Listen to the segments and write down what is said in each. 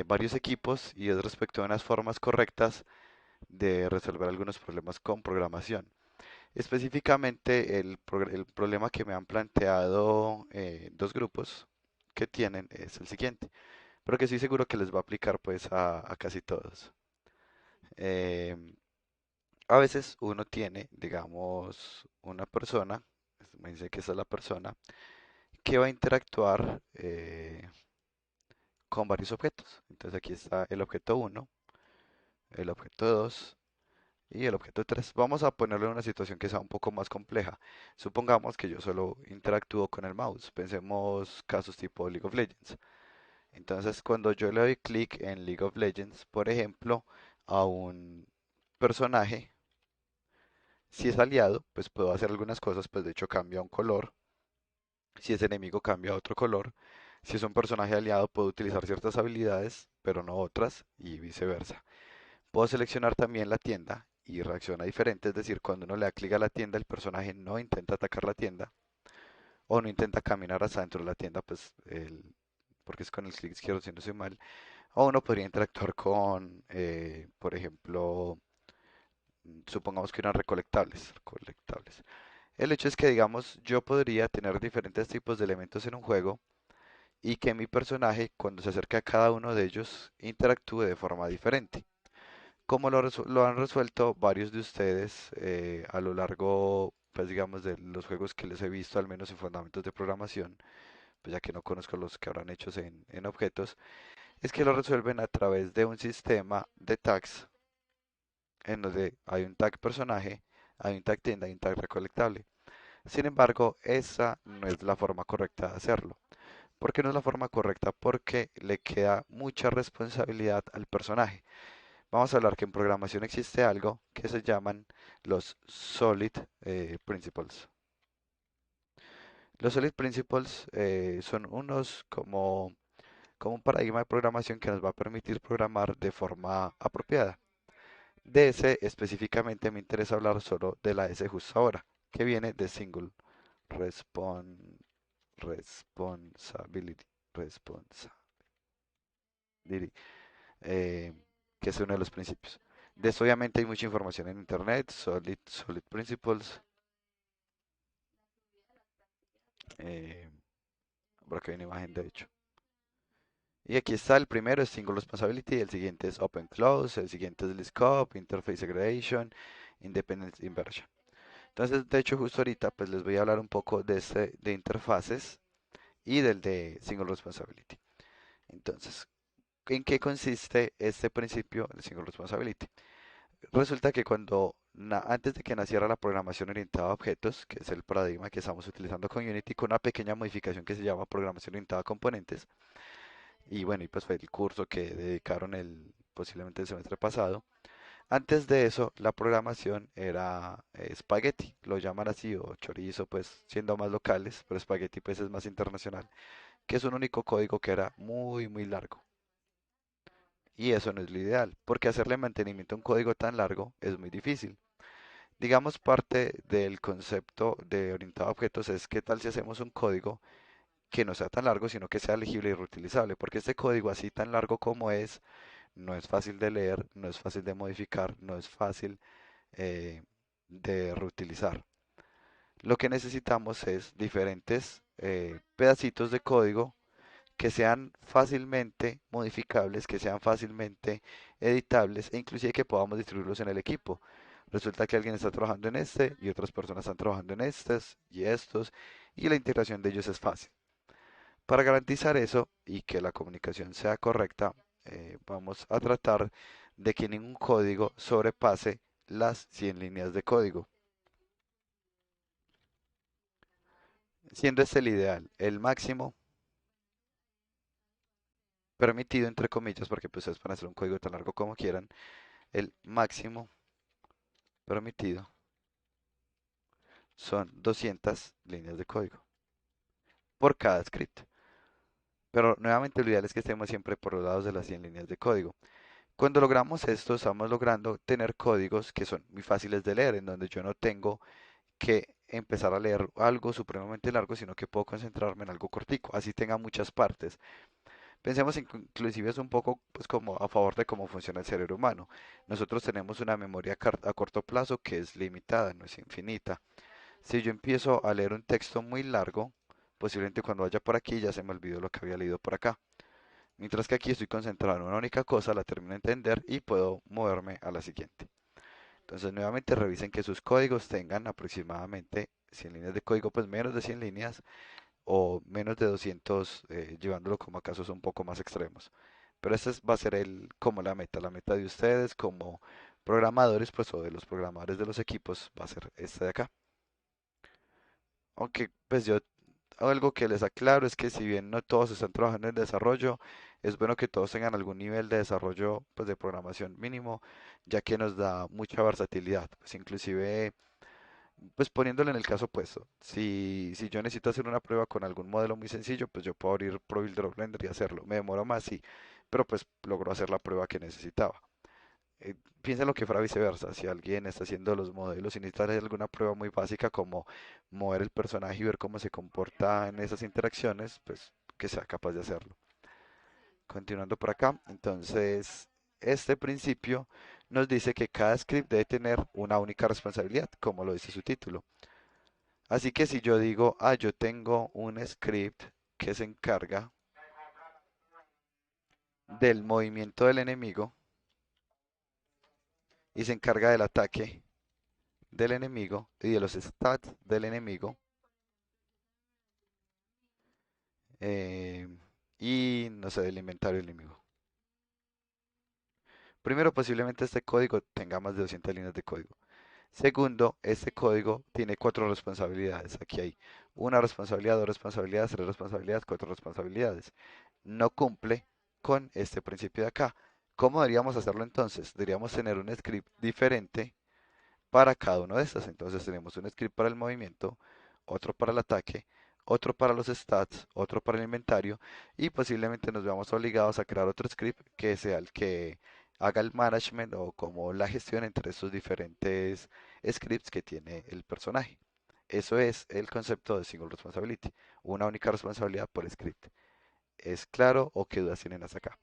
varios equipos y es respecto a unas formas correctas de resolver algunos problemas con programación. Específicamente, el problema que me han planteado dos grupos que tienen es el siguiente, pero que estoy seguro que les va a aplicar pues a casi todos. Em, a veces uno tiene, digamos, una persona, me dice que esa es la persona, que va a interactuar con varios objetos. Entonces aquí está el objeto uno, el objeto 2 y el objeto 3. Vamos a ponerlo en una situación que sea un poco más compleja. Supongamos que yo solo interactúo con el mouse. Pensemos casos tipo League of Legends. Entonces, cuando yo le doy clic en League of Legends, por ejemplo, a un personaje, si es aliado, pues puedo hacer algunas cosas, pues de hecho cambia un color. Si es enemigo, cambia a otro color. Si es un personaje aliado, puedo utilizar ciertas habilidades, pero no otras, y viceversa. Puedo seleccionar también la tienda y reacciona diferente, es decir, cuando uno le da clic a la tienda, el personaje no intenta atacar la tienda o no intenta caminar hasta dentro de la tienda, pues porque es con el clic izquierdo si no soy mal. O uno podría interactuar con, por ejemplo, supongamos que eran recolectables. El hecho es que, digamos, yo podría tener diferentes tipos de elementos en un juego y que mi personaje, cuando se acerca a cada uno de ellos, interactúe de forma diferente. Como lo han resuelto varios de ustedes a lo largo, pues digamos, de los juegos que les he visto, al menos en fundamentos de programación, pues ya que no conozco los que habrán hechos en objetos, es que lo resuelven a través de un sistema de tags en donde hay un tag personaje, hay un tag tienda y un tag recolectable. Sin embargo, esa no es la forma correcta de hacerlo. ¿Por qué no es la forma correcta? Porque le queda mucha responsabilidad al personaje. Vamos a hablar que en programación existe algo que se llaman los Solid Principles. Los Solid Principles son unos como un paradigma de programación que nos va a permitir programar de forma apropiada. De ese específicamente me interesa hablar solo de la S justo ahora, que viene de Single Respon- Responsibility. Responsibility. eh, que es uno de los principios. De esto obviamente hay mucha información en internet, Solid Principles, eh, por acá hay una imagen de hecho. Y aquí está el primero es Single Responsibility, el siguiente es Open Close, el siguiente es el Scope, Interface Segregation, Independence Inversion. Entonces, de hecho, justo ahorita pues les voy a hablar un poco de este de interfaces y del de Single Responsibility. Entonces, ¿en qué consiste este principio de Single Responsibility? Resulta que antes de que naciera la programación orientada a objetos, que es el paradigma que estamos utilizando con Unity, con una pequeña modificación que se llama programación orientada a componentes, y bueno, y pues fue el curso que dedicaron posiblemente el semestre pasado. Antes de eso, la programación era spaghetti, lo llaman así, o chorizo, pues siendo más locales, pero spaghetti pues es más internacional, que es un único código que era muy, muy largo. Y eso no es lo ideal, porque hacerle mantenimiento a un código tan largo es muy difícil. Digamos, parte del concepto de orientado a objetos es qué tal si hacemos un código que no sea tan largo, sino que sea legible y reutilizable, porque este código así tan largo como es, no es fácil de leer, no es fácil de modificar, no es fácil eh, de reutilizar. Lo que necesitamos es diferentes pedacitos de código que sean fácilmente modificables, que sean fácilmente editables e inclusive que podamos distribuirlos en el equipo. Resulta que alguien está trabajando en este y otras personas están trabajando en estas y estos y la integración de ellos es fácil. Para garantizar eso y que la comunicación sea correcta, vamos a tratar de que ningún código sobrepase las 100 líneas de código, siendo este el ideal. El máximo permitido, entre comillas, porque pues ustedes pueden hacer un código tan largo como quieran, el máximo permitido son 200 líneas de código por cada script. Pero nuevamente lo ideal es que estemos siempre por los lados de las 100 líneas de código. Cuando logramos esto, estamos logrando tener códigos que son muy fáciles de leer, en donde yo no tengo que empezar a leer algo supremamente largo, sino que puedo concentrarme en algo cortico, así tenga muchas partes. Pensemos inclusive es un poco pues como a favor de cómo funciona el cerebro humano. Nosotros tenemos una memoria a corto plazo que es limitada, no es infinita. Si yo empiezo a leer un texto muy largo, posiblemente cuando vaya por aquí ya se me olvidó lo que había leído por acá. Mientras que aquí estoy concentrado en una única cosa, la termino de entender y puedo moverme a la siguiente. Entonces, nuevamente revisen que sus códigos tengan aproximadamente 100 líneas de código, pues menos de 100 líneas o menos de 200, llevándolo como a casos un poco más extremos. Pero va a ser como la meta de ustedes como programadores, pues o de los programadores de los equipos, va a ser esta de acá. Aunque pues yo algo que les aclaro es que si bien no todos están trabajando en desarrollo, es bueno que todos tengan algún nivel de desarrollo pues de programación mínimo, ya que nos da mucha versatilidad. Pues inclusive pues poniéndolo en el caso opuesto, si yo necesito hacer una prueba con algún modelo muy sencillo, pues yo puedo abrir ProBuilder o Blender y hacerlo. Me demoro más, sí, pero pues logro hacer la prueba que necesitaba. Piensa en lo que fuera viceversa. Si alguien está haciendo los modelos y necesita hacer alguna prueba muy básica como mover el personaje y ver cómo se comporta en esas interacciones, pues que sea capaz de hacerlo. Continuando por acá, entonces este principio nos dice que cada script debe tener una única responsabilidad, como lo dice su título. Así que si yo digo, yo tengo un script que se encarga del movimiento del enemigo y se encarga del ataque del enemigo y de los stats del enemigo, eh, y no sé, del inventario del enemigo. Primero, posiblemente este código tenga más de 200 líneas de código. Segundo, este código tiene cuatro responsabilidades. Aquí hay una responsabilidad, dos responsabilidades, tres responsabilidades, cuatro responsabilidades. No cumple con este principio de acá. ¿Cómo deberíamos hacerlo entonces? Deberíamos tener un script diferente para cada uno de estos. Entonces tenemos un script para el movimiento, otro para el ataque, otro para los stats, otro para el inventario y posiblemente nos veamos obligados a crear otro script que sea el que haga el management o como la gestión entre estos diferentes scripts que tiene el personaje. Eso es el concepto de single responsibility, una única responsabilidad por script. ¿Es claro o qué dudas tienen hasta acá?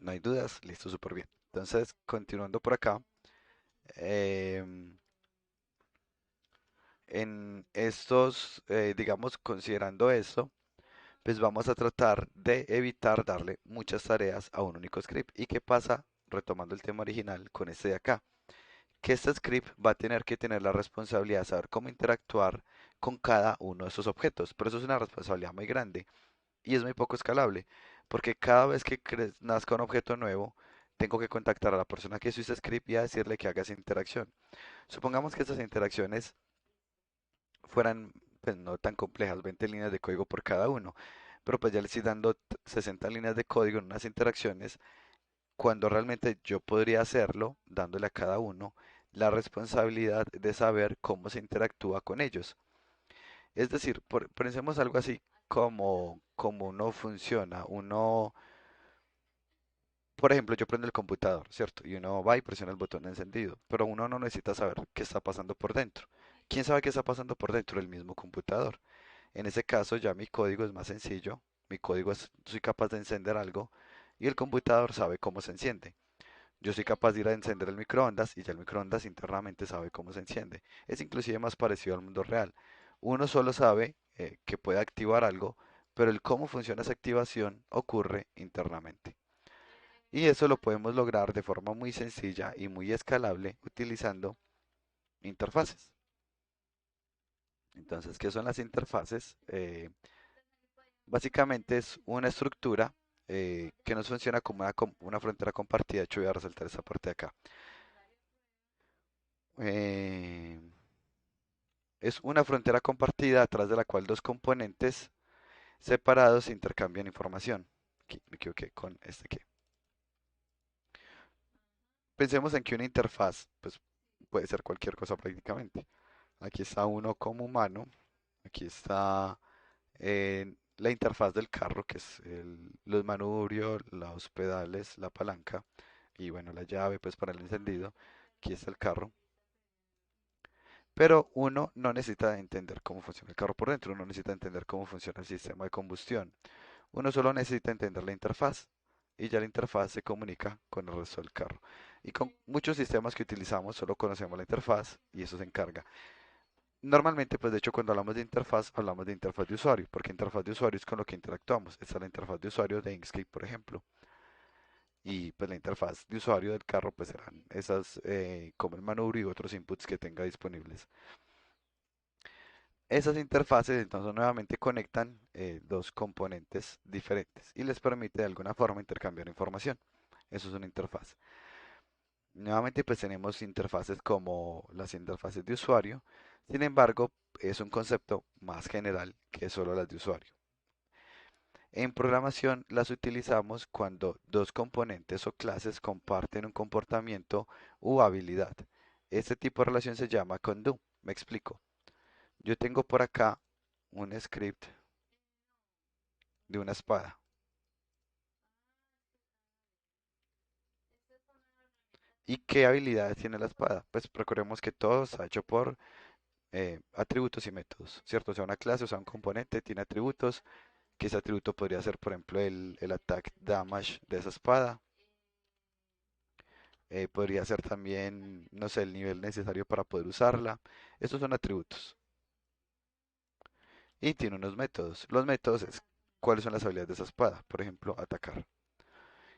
No hay dudas, listo, súper bien. Entonces, continuando por acá, em, en estos, digamos, considerando esto, pues vamos a tratar de evitar darle muchas tareas a un único script. ¿Y qué pasa? Retomando el tema original con este de acá, que este script va a tener que tener la responsabilidad de saber cómo interactuar con cada uno de esos objetos. Pero eso es una responsabilidad muy grande y es muy poco escalable, porque cada vez que nazca un objeto nuevo, tengo que contactar a la persona que hizo ese script y a decirle que haga esa interacción. Supongamos que estas interacciones fueran pues no tan complejas, 20 líneas de código por cada uno, pero pues ya le estoy dando 60 líneas de código en unas interacciones cuando realmente yo podría hacerlo dándole a cada uno la responsabilidad de saber cómo se interactúa con ellos. Es decir, pensemos algo así como uno funciona, uno, por ejemplo, yo prendo el computador, ¿cierto? Y uno va y presiona el botón de encendido, pero uno no necesita saber qué está pasando por dentro. ¿Quién sabe qué está pasando por dentro? El mismo computador. En ese caso ya mi código es más sencillo, mi código es, soy capaz de encender algo y el computador sabe cómo se enciende. Yo soy capaz de ir a encender el microondas y ya el microondas internamente sabe cómo se enciende. Es inclusive más parecido al mundo real. Uno solo sabe que puede activar algo, pero el cómo funciona esa activación ocurre internamente. Y eso lo podemos lograr de forma muy sencilla y muy escalable utilizando interfaces. Entonces, ¿qué son las interfaces? Básicamente es una estructura que nos funciona como una frontera compartida. De hecho, voy a resaltar esa parte de acá. Eh, es una frontera compartida a través de la cual dos componentes separados intercambian información. Aquí me equivoqué con este que. Pensemos en que una interfaz pues, puede ser cualquier cosa prácticamente. Aquí está uno como humano. Aquí está la interfaz del carro, que es los manubrios, los pedales, la palanca y bueno, la llave pues para el encendido. Aquí está el carro. Pero uno no necesita entender cómo funciona el carro por dentro, uno necesita entender cómo funciona el sistema de combustión. Uno solo necesita entender la interfaz y ya la interfaz se comunica con el resto del carro. Y con muchos sistemas que utilizamos solo conocemos la interfaz y eso se encarga. Normalmente, pues de hecho, cuando hablamos de interfaz de usuario, porque interfaz de usuario es con lo que interactuamos. Esta es la interfaz de usuario de Inkscape, por ejemplo. Y pues la interfaz de usuario del carro, pues serán esas como el manubrio y otros inputs que tenga disponibles. Esas interfaces entonces nuevamente conectan dos componentes diferentes y les permite de alguna forma intercambiar información. Eso es una interfaz. Nuevamente pues tenemos interfaces como las interfaces de usuario. Sin embargo, es un concepto más general que solo las de usuario. En programación las utilizamos cuando dos componentes o clases comparten un comportamiento u habilidad. Este tipo de relación se llama condo. Me explico. Yo tengo por acá un script de una espada. ¿Y qué habilidades tiene la espada? Pues recordemos que todo está hecho por atributos y métodos, ¿cierto? O sea, una clase, o sea, un componente tiene atributos, que ese atributo podría ser, por ejemplo, el attack damage de esa espada. Podría ser también, no sé, el nivel necesario para poder usarla. Estos son atributos. Y tiene unos métodos. Los métodos es cuáles son las habilidades de esa espada. Por ejemplo, atacar.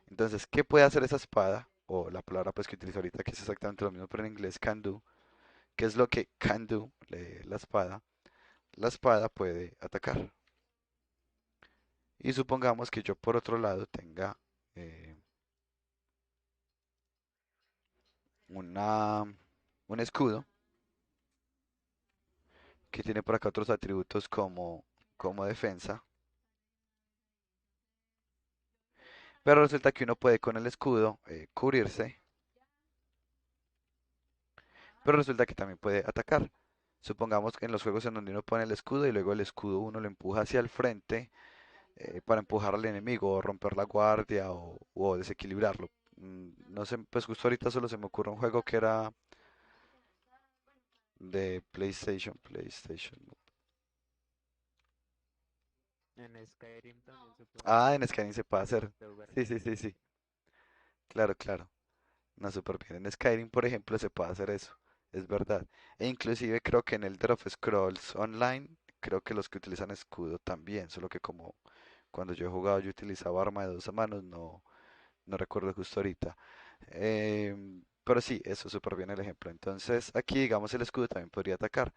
Entonces, ¿qué puede hacer esa espada? O la palabra pues que utilizo ahorita, que es exactamente lo mismo, pero en inglés can do. ¿Qué es lo que can do? La espada. La espada puede atacar. Y supongamos que yo por otro lado tenga eh, una, un escudo que tiene por acá otros atributos como defensa. Pero resulta que uno puede con el escudo cubrirse, pero resulta que también puede atacar. Supongamos que en los juegos en donde uno pone el escudo y luego el escudo uno lo empuja hacia el frente para empujar al enemigo o romper la guardia o desequilibrarlo. No sé, pues justo ahorita solo se me ocurre un juego que era de PlayStation. En Skyrim también se puede Ah, hacer en eso. Skyrim se puede hacer. De jugar Sí, con sí, sí, escudo. sí. Claro, claro. No, súper bien. En Skyrim, por ejemplo, se puede hacer eso. Es verdad. E inclusive creo que en Elder of Scrolls Online, creo que los que utilizan escudo también. Solo que como cuando yo he jugado yo utilizaba arma de dos manos, no recuerdo justo ahorita. Pero sí, eso súper bien el ejemplo. Entonces, aquí, digamos, el escudo también podría atacar.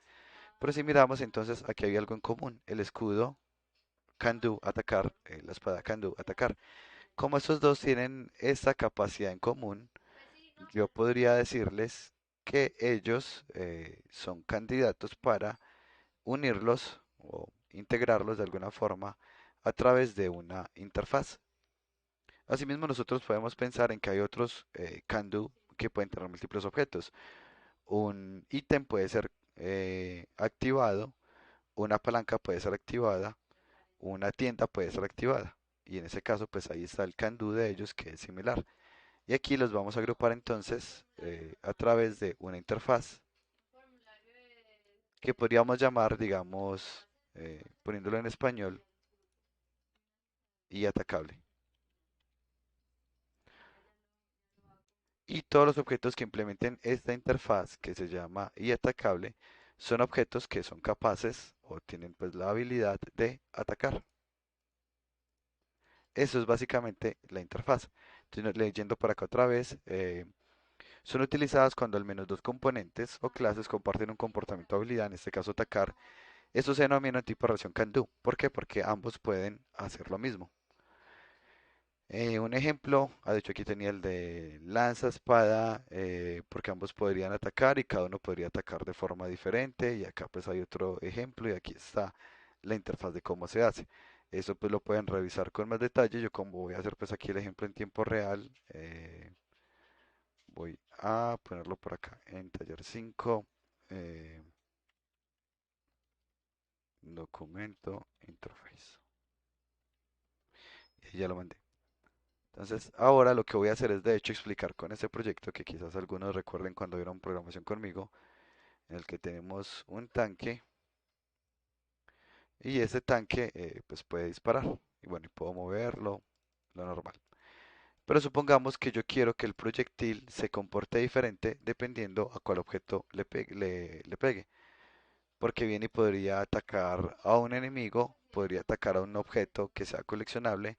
Pero si miramos, entonces aquí hay algo en común. El escudo can do atacar, la espada can do atacar. Como estos dos tienen esta capacidad en común, yo podría decirles que ellos son candidatos para unirlos o integrarlos de alguna forma a través de una interfaz. Asimismo, nosotros podemos pensar en que hay otros can do que pueden tener múltiples objetos. Un ítem puede ser activado, una palanca puede ser activada, una tienda puede ser activada. Y en ese caso, pues ahí está el can do de ellos que es similar. Y aquí los vamos a agrupar entonces a través de una interfaz que podríamos llamar, digamos, poniéndolo en español, y atacable. Y todos los objetos que implementen esta interfaz que se llama y atacable son objetos que son capaces o tienen pues la habilidad de atacar. Eso es básicamente la interfaz. Entonces, leyendo por acá otra vez, son utilizadas cuando al menos dos componentes o clases comparten un comportamiento o habilidad, en este caso atacar. Esto se denomina un tipo de relación can-do. ¿Por qué? Porque ambos pueden hacer lo mismo. Un ejemplo, de hecho aquí tenía el de lanza, espada, porque ambos podrían atacar y cada uno podría atacar de forma diferente. Y acá pues hay otro ejemplo y aquí está la interfaz de cómo se hace. Eso pues lo pueden revisar con más detalle. Yo como voy a hacer pues aquí el ejemplo en tiempo real, voy a ponerlo por acá en taller 5, eh, documento, interface. Y ya lo mandé. Entonces, ahora lo que voy a hacer es de hecho explicar con este proyecto que quizás algunos recuerden cuando vieron programación conmigo, en el que tenemos un tanque y ese tanque pues puede disparar. Y bueno, y puedo moverlo, lo normal. Pero supongamos que yo quiero que el proyectil se comporte diferente dependiendo a cuál objeto le pegue. Porque viene y podría atacar a un enemigo, podría atacar a un objeto que sea coleccionable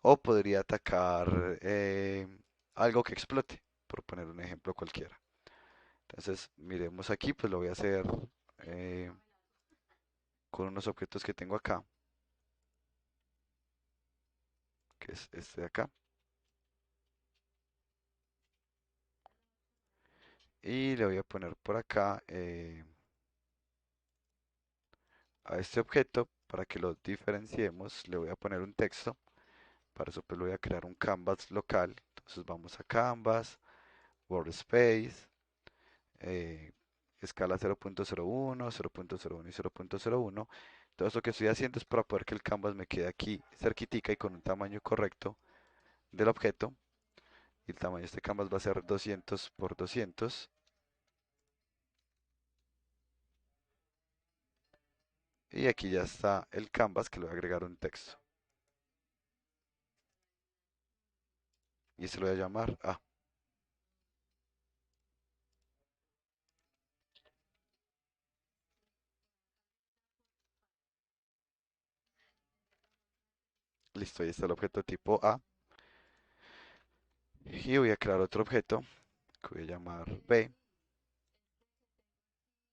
o podría atacar algo que explote, por poner un ejemplo cualquiera. Entonces, miremos aquí, pues lo voy a hacer eh, con unos objetos que tengo acá, que es este de acá. Y le voy a poner por acá a este objeto para que lo diferenciemos. Le voy a poner un texto. Para eso pues le voy a crear un canvas local. Entonces vamos a canvas, workspace, eh, escala 0.01, 0.01 y 0.01. Todo esto que estoy haciendo es para poder que el canvas me quede aquí cerquitica y con un tamaño correcto del objeto. Y el tamaño de este canvas va a ser 200 por 200. Y aquí ya está el canvas que le voy a agregar un texto. Y se lo voy a llamar A. Listo, ahí está el objeto tipo A. Y voy a crear otro objeto que voy a llamar B.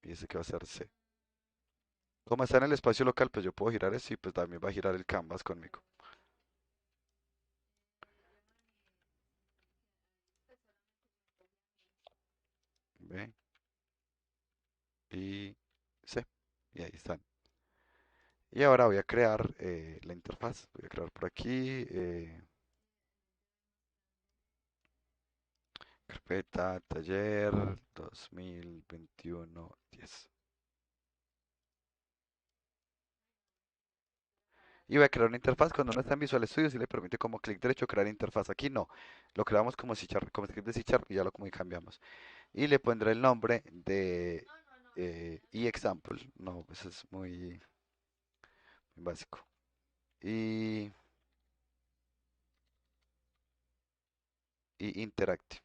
Y ese que va a ser C. Como está en el espacio local, pues yo puedo girar eso y pues también va a girar el canvas conmigo. B y C. Y ahí están. Y ahora voy a crear la interfaz. Voy a crear por aquí carpeta taller 2021-10. Y voy a crear una interfaz. Cuando uno está en Visual Studio, si le permite como clic derecho crear interfaz. Aquí no. Lo creamos como C como script de C y ya lo como cambiamos. Y le pondré el nombre de example. No, eso es muy básico. Y, y interactive.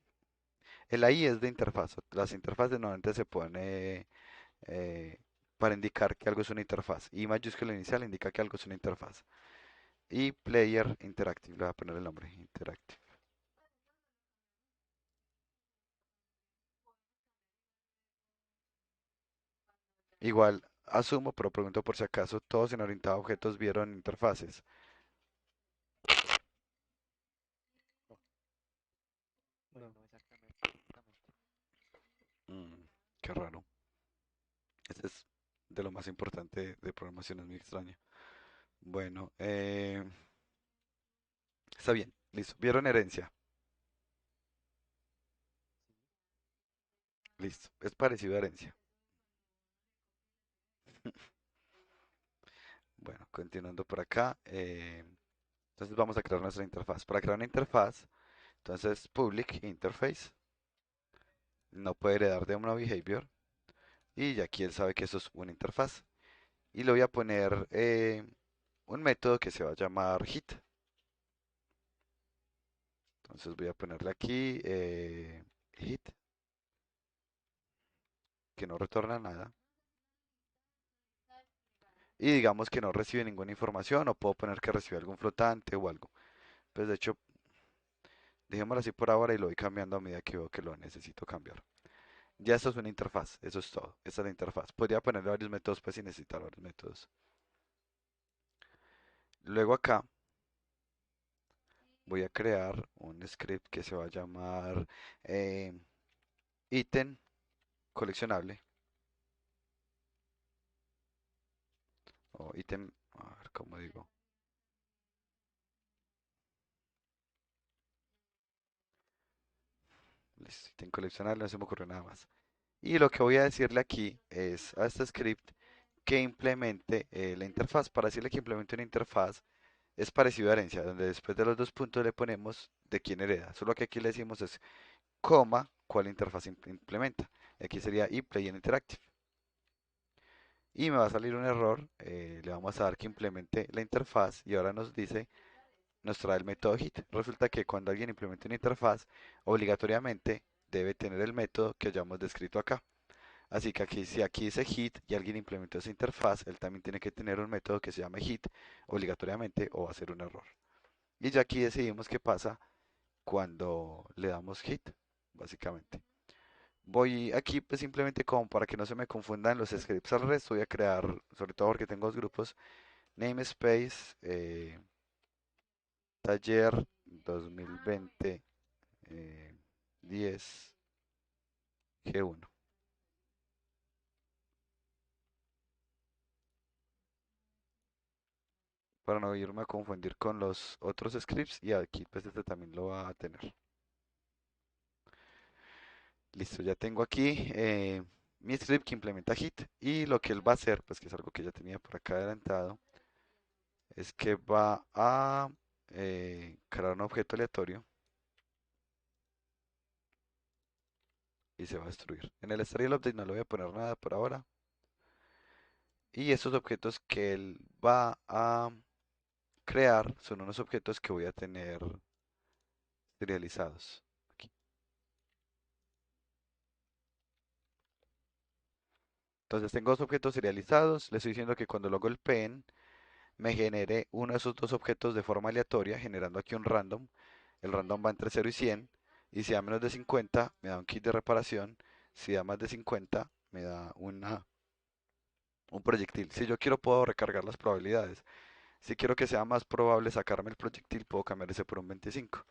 El I es de interfaz. Las interfaces normalmente se pone eh, para indicar que algo es una interfaz. Y mayúscula inicial indica que algo es una interfaz. Y player interactive, le voy a poner el nombre, interactive. Igual, asumo, pero pregunto por si acaso, todos en orientado a objetos vieron interfaces. No, no exactamente. Mm, qué raro. Este es de lo más importante de programación, es muy extraño. Bueno, está bien, listo. ¿Vieron herencia? Listo. Es parecido a herencia. Bueno, continuando por acá. Entonces vamos a crear nuestra interfaz. Para crear una interfaz, entonces public interface no puede heredar de una behavior y ya aquí él sabe que eso es una interfaz. Y le voy a poner un método que se va a llamar hit. Entonces voy a ponerle aquí hit que no retorna nada. Y digamos que no recibe ninguna información o puedo poner que recibe algún flotante o algo. Pues de hecho, dejémoslo así por ahora y lo voy cambiando a medida que veo que lo necesito cambiar. Ya esto es una interfaz, eso es todo. Esta es la interfaz. Podría ponerle varios métodos pues sin necesitar varios métodos. Luego acá voy a crear un script que se va a llamar eh, ítem coleccionable o ítem, a ver cómo digo, listo, ítem coleccionable, no se me ocurrió nada más. Y lo que voy a decirle aquí es a este script que implemente la interfaz. Para decirle que implemente una interfaz es parecido a herencia, donde después de los dos puntos le ponemos de quién hereda. Solo que aquí le decimos es coma cuál interfaz implementa. Aquí sería iPlayer Interactive. Y me va a salir un error. Le vamos a dar que implemente la interfaz y ahora nos dice, nos trae el método hit. Resulta que cuando alguien implementa una interfaz, obligatoriamente debe tener el método que hayamos descrito acá. Así que aquí, si aquí dice hit y alguien implementó esa interfaz, él también tiene que tener un método que se llame hit obligatoriamente o va a ser un error. Y ya aquí decidimos qué pasa cuando le damos hit, básicamente. Voy aquí pues simplemente como para que no se me confundan los scripts al resto, voy a crear, sobre todo porque tengo dos grupos, namespace, taller 2020 10 G1, para no irme a confundir con los otros scripts y aquí pues este también lo va a tener. Listo, ya tengo aquí mi script que implementa hit y lo que él va a hacer, pues que es algo que ya tenía por acá adelantado, es que va a crear un objeto aleatorio y se va a destruir. En el Serial Update no le voy a poner nada por ahora. Y estos objetos que él va a crear son unos objetos que voy a tener serializados. Aquí. Entonces tengo dos objetos serializados. Le estoy diciendo que cuando lo golpeen me genere uno de esos dos objetos de forma aleatoria, generando aquí un random. El random va entre 0 y 100. Y si da menos de 50, me da un kit de reparación. Si da más de 50, me da un proyectil. Si yo quiero, puedo recargar las probabilidades. Si quiero que sea más probable sacarme el proyectil, puedo cambiar ese por un 25.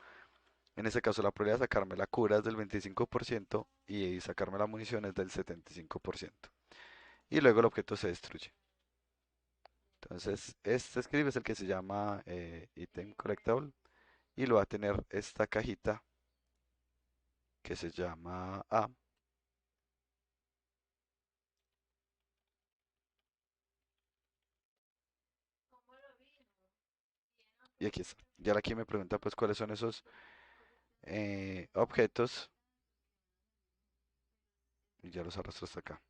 En ese caso, la probabilidad de sacarme la cura es del 25% y sacarme la munición es del 75%. Y luego el objeto se destruye. Entonces, este script es el que se llama item collectible y lo va a tener esta cajita que se llama A. Y aquí está. Ya aquí me pregunta pues cuáles son esos objetos y ya los arrastro hasta acá.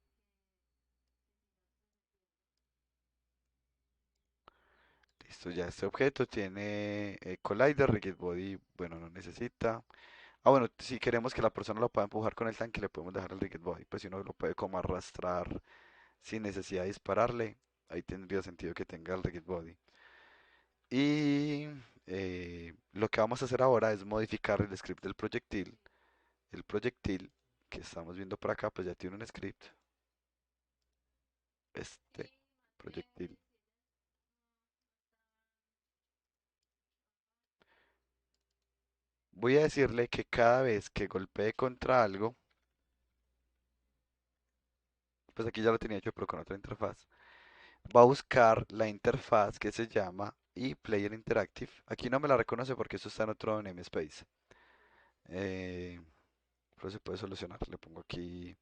Listo, ya este objeto tiene collider, rigid body, bueno, no necesita. Ah, bueno, si queremos que la persona lo pueda empujar con el tanque, le podemos dejar el rigid body. Pues si uno lo puede como arrastrar sin necesidad de dispararle, ahí tendría sentido que tenga el rigid body. Y lo que vamos a hacer ahora es modificar el script del proyectil. El proyectil que estamos viendo por acá, pues ya tiene un script. Este proyectil. Voy a decirle que cada vez que golpee contra algo, pues aquí ya lo tenía hecho, pero con otra interfaz, va a buscar la interfaz que se llama ePlayer Interactive. Aquí no me la reconoce porque esto está en otro namespace. Eh, pero se puede solucionar. Le pongo aquí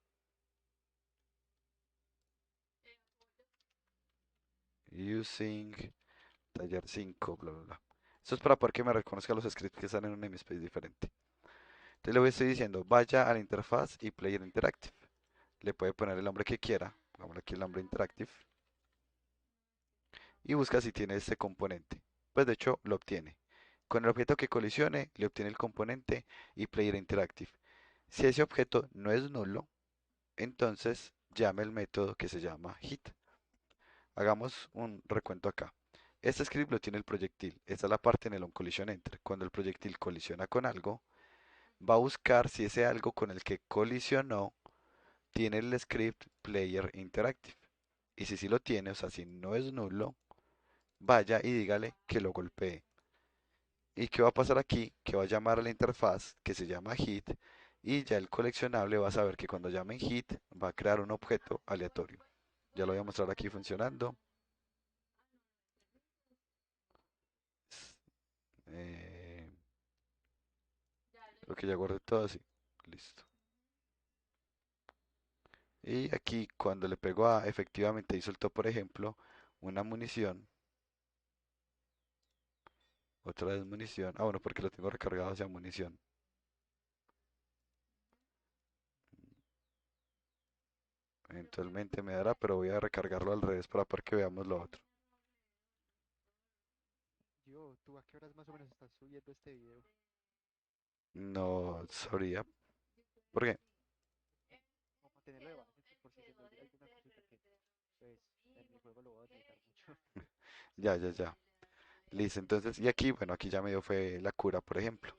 using taller 5, bla, bla, bla. Esto es para poder que me reconozca los scripts que están en un namespace diferente. Entonces le voy a estar diciendo, vaya a la interfaz ePlayer Interactive. Le puede poner el nombre que quiera. Pongámosle aquí el nombre Interactive. Y busca si tiene este componente. Pues de hecho lo obtiene. Con el objeto que colisione, le obtiene el componente y Player Interactive. Si ese objeto no es nulo, entonces llame el método que se llama hit. Hagamos un recuento acá. Este script lo tiene el proyectil. Esta es la parte en el onCollisionEnter. Cuando el proyectil colisiona con algo, va a buscar si ese algo con el que colisionó tiene el script Player Interactive. Y si sí lo tiene, o sea, si no es nulo, vaya y dígale que lo golpee. ¿Y qué va a pasar aquí? Que va a llamar a la interfaz que se llama hit y ya el coleccionable va a saber que cuando llamen hit va a crear un objeto aleatorio. Ya lo voy a mostrar aquí funcionando. Eh, Creo que ya guardé todo así. Listo. Y aquí cuando le pego a efectivamente y soltó por ejemplo una munición, otra vez munición. Ah, bueno, porque lo tengo recargado hacia munición. Eventualmente me dará, pero voy a recargarlo al revés para que veamos lo otro. Yo, ¿tú a qué horas más o menos estás subiendo este video? No sabría. ¿Por qué? Vamos a tenerlo de base, pues, por si se me olvida alguna cosita que, pues, en mi juego lo voy a utilizar mucho. Ya, ya, ya. Listo, entonces, y aquí, bueno, aquí ya me dio fue la cura, por ejemplo.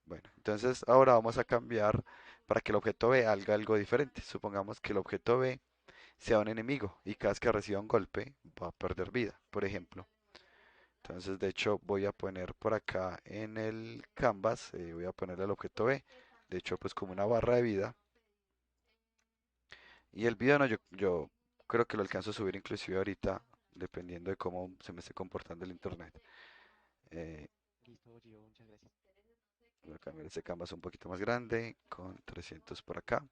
Bueno, entonces ahora vamos a cambiar para que el objeto B haga algo diferente. Supongamos que el objeto B sea un enemigo y cada vez que reciba un golpe va a perder vida, por ejemplo. Entonces, de hecho, voy a poner por acá en el canvas, voy a poner el objeto B, de hecho, pues como una barra de vida. Y el video no, yo creo que lo alcanzo a subir inclusive ahorita, dependiendo de cómo se me esté comportando el internet. Eh, Listo, Gio, muchas gracias. Voy a cambiar ese canvas un poquito más grande, con 300 por acá.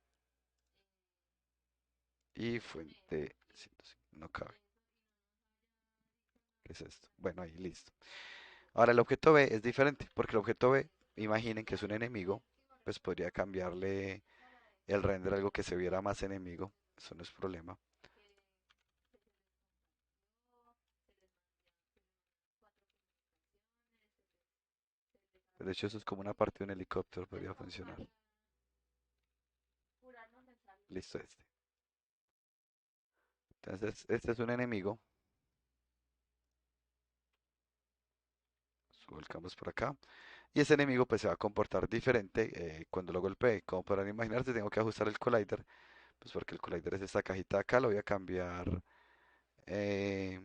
Y fuente 105, no cabe. ¿Qué es esto? Bueno, ahí listo. Ahora el objeto B es diferente, porque el objeto B, imaginen que es un enemigo, pues podría cambiarle el render a algo que se viera más enemigo. Eso no es problema. De hecho, eso es como una parte de un helicóptero, podría funcionar. Listo este. Entonces, este es un enemigo. Subo el canvas por acá. Y ese enemigo pues se va a comportar diferente cuando lo golpee. Como podrán imaginarse, tengo que ajustar el collider. Pues porque el collider es esta cajita de acá. Lo voy a cambiar eh,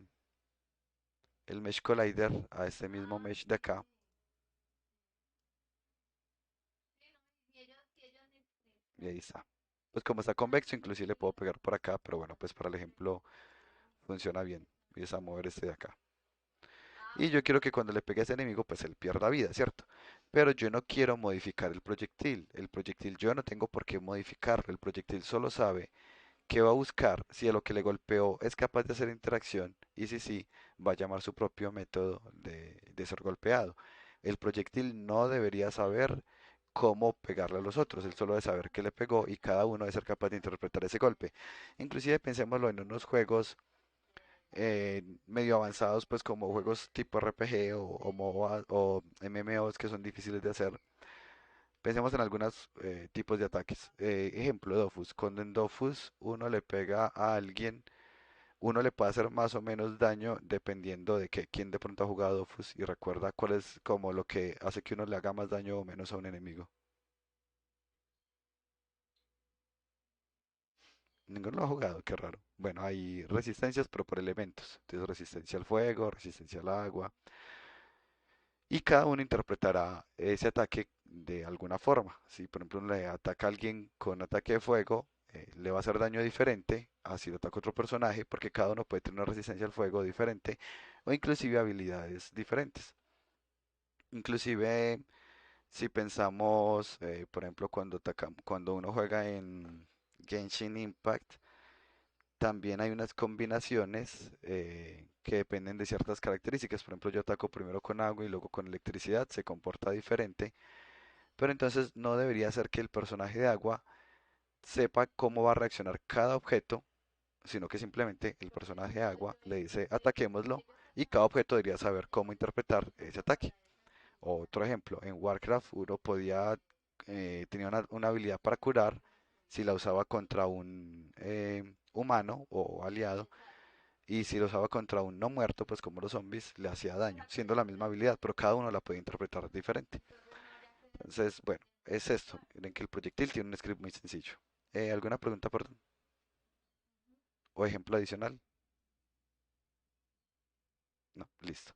el mesh collider a este mismo mesh de acá. Y ahí está. Pues como está convexo, inclusive le puedo pegar por acá. Pero bueno, pues para el ejemplo funciona bien. Voy a mover este de acá. Y yo quiero que cuando le pegue a ese enemigo, pues él pierda vida, ¿cierto? Pero yo no quiero modificar el proyectil. El proyectil yo no tengo por qué modificarlo. El proyectil solo sabe que va a buscar si a lo que le golpeó es capaz de hacer interacción y si sí, va a llamar su propio método de ser golpeado. El proyectil no debería saber cómo pegarle a los otros, él solo debe saber que le pegó y cada uno debe ser capaz de interpretar ese golpe. Inclusive pensémoslo en unos juegos medio avanzados, pues como juegos tipo RPG o MOBA o MMOs que son difíciles de hacer. Pensemos en algunos tipos de ataques. Ejemplo, Dofus. Cuando en Dofus uno le pega a alguien, uno le puede hacer más o menos daño dependiendo de que quién de pronto ha jugado Dofus y recuerda cuál es como lo que hace que uno le haga más daño o menos a un enemigo. Ninguno lo ha jugado, qué raro. Bueno, hay resistencias, pero por elementos. Entonces, resistencia al fuego, resistencia al agua. Y cada uno interpretará ese ataque de alguna forma. Si por ejemplo le ataca a alguien con ataque de fuego, le va a hacer daño diferente a si lo ataca otro personaje, porque cada uno puede tener una resistencia al fuego diferente o inclusive habilidades diferentes. Inclusive si pensamos, por ejemplo, cuando uno juega en Genshin Impact, también hay unas combinaciones que dependen de ciertas características. Por ejemplo, yo ataco primero con agua y luego con electricidad, se comporta diferente. Pero entonces no debería ser que el personaje de agua sepa cómo va a reaccionar cada objeto, sino que simplemente el personaje de agua le dice ataquémoslo y cada objeto debería saber cómo interpretar ese ataque. Otro ejemplo, en Warcraft uno tenía una habilidad para curar si la usaba contra un humano o aliado y si lo usaba contra un no muerto, pues como los zombies, le hacía daño, siendo la misma habilidad, pero cada uno la puede interpretar diferente. Entonces, bueno, es esto. Miren que el proyectil tiene un script muy sencillo. ¿Alguna pregunta, perdón? ¿O ejemplo adicional? No, listo.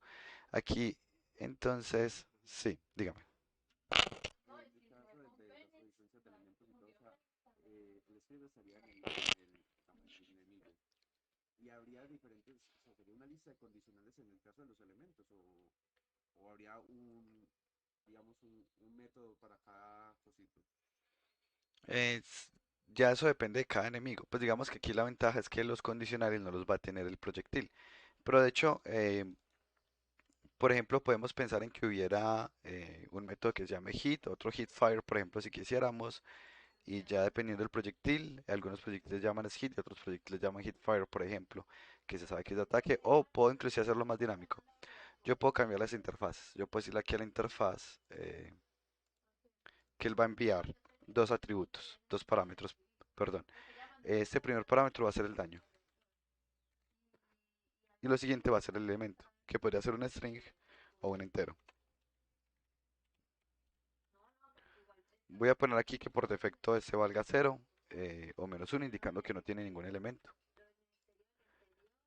Aquí, entonces, sí, dígame. En el caso de las resistencias de elementos y todo, o sea, el escribo estaría en el lado del, digamos, del enemigo. Y habría diferentes, o sea, sería una lista de condicionales en el caso de los elementos, o habría un, digamos, un método para cada cosito. Es- ya eso depende de cada enemigo. Pues digamos que aquí la ventaja es que los condicionales no los va a tener el proyectil. Pero de hecho, por ejemplo, podemos pensar en que hubiera un método que se llame hit, otro hit fire, por ejemplo, si quisiéramos. Y ya dependiendo del proyectil, algunos proyectiles llaman hit y otros proyectiles llaman hit fire, por ejemplo, que se sabe que es de ataque, o puedo inclusive hacerlo más dinámico. Yo puedo cambiar las interfaces. Yo puedo decirle aquí a la interfaz que él va a enviar dos atributos, dos parámetros, perdón. Este primer parámetro va a ser el daño y lo siguiente va a ser el elemento, que podría ser un string o un entero. Voy a poner aquí que por defecto este valga cero o -1, indicando que no tiene ningún elemento.